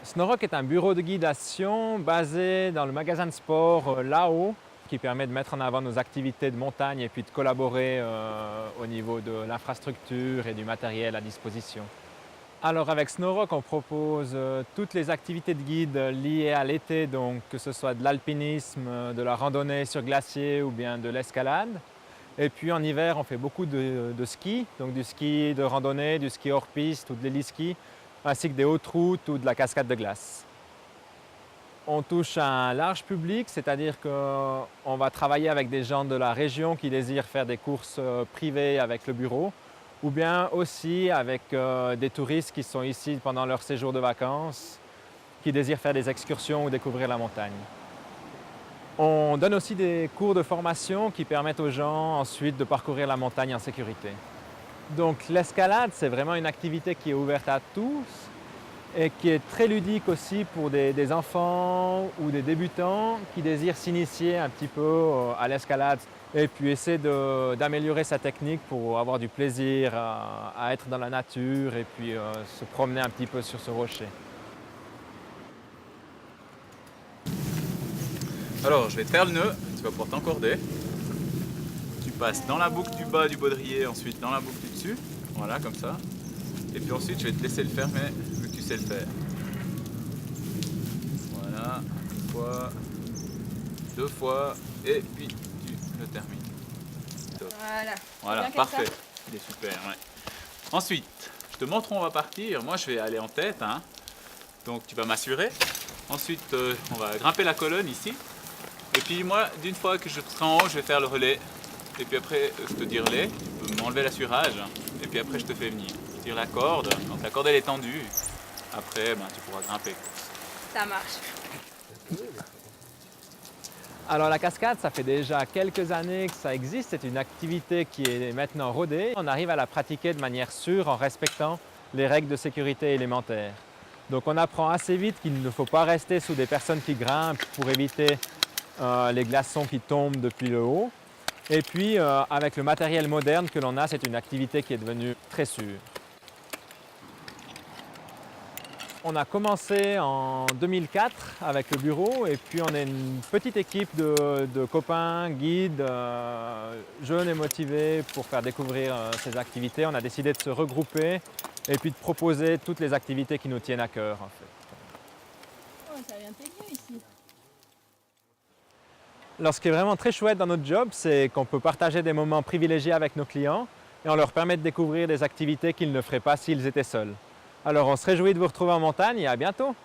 Snorrock est un bureau de guidation basé dans le magasin de sport là-haut, qui permet de mettre en avant nos activités de montagne et puis de collaborer au niveau de l'infrastructure et du matériel à disposition. Alors avec Snorrock, on propose toutes les activités de guide liées à l'été, donc que ce soit de l'alpinisme, de la randonnée sur glacier ou bien de l'escalade. Et puis en hiver, on fait beaucoup de ski, donc du ski de randonnée, du ski hors piste ou de l'héliski, ainsi que des hautes routes ou de la cascade de glace. On touche un large public, c'est-à-dire qu'on va travailler avec des gens de la région qui désirent faire des courses privées avec le bureau, ou bien aussi avec des touristes qui sont ici pendant leur séjour de vacances, qui désirent faire des excursions ou découvrir la montagne. On donne aussi des cours de formation qui permettent aux gens ensuite de parcourir la montagne en sécurité. Donc l'escalade, c'est vraiment une activité qui est ouverte à tous et qui est très ludique aussi pour des enfants ou des débutants qui désirent s'initier un petit peu à l'escalade et puis essayer d'améliorer sa technique pour avoir du plaisir à être dans la nature et puis se promener un petit peu sur ce rocher. Alors, je vais te faire le nœud, tu vas pouvoir t'encorder. Tu passes dans la boucle du bas du baudrier, ensuite dans la boucle du dessus. Voilà, comme ça. Et puis ensuite, je vais te laisser le faire, mais vu que tu sais le faire. Voilà, une fois, deux fois, et puis tu le termines. Top. Voilà, parfait. Il est super, ouais. Ensuite, je te montre où on va partir. Moi, je vais aller en tête, hein. Donc, tu vas m'assurer. Ensuite, on va grimper la colonne ici. Et puis moi, d'une fois que je serai en haut, je vais faire le relais. Et puis après, je te dis relais, tu peux m'enlever l'assurage. Et puis après, je te fais venir. Je tire la corde, donc la corde elle est tendue. Après, tu pourras grimper. Ça marche. Alors la cascade, ça fait déjà quelques années que ça existe. C'est une activité qui est maintenant rodée. On arrive à la pratiquer de manière sûre en respectant les règles de sécurité élémentaires. Donc on apprend assez vite qu'il ne faut pas rester sous des personnes qui grimpent pour éviter les glaçons qui tombent depuis le haut. Et puis, avec le matériel moderne que l'on a, c'est une activité qui est devenue très sûre. On a commencé en 2004 avec le bureau et puis on est une petite équipe de copains, guides, jeunes et motivés pour faire découvrir ces activités. On a décidé de se regrouper et puis de proposer toutes les activités qui nous tiennent à cœur en fait. Oh, ça vient teigneux ici. Alors, ce qui est vraiment très chouette dans notre job, c'est qu'on peut partager des moments privilégiés avec nos clients et on leur permet de découvrir des activités qu'ils ne feraient pas s'ils étaient seuls. Alors, on se réjouit de vous retrouver en montagne et à bientôt!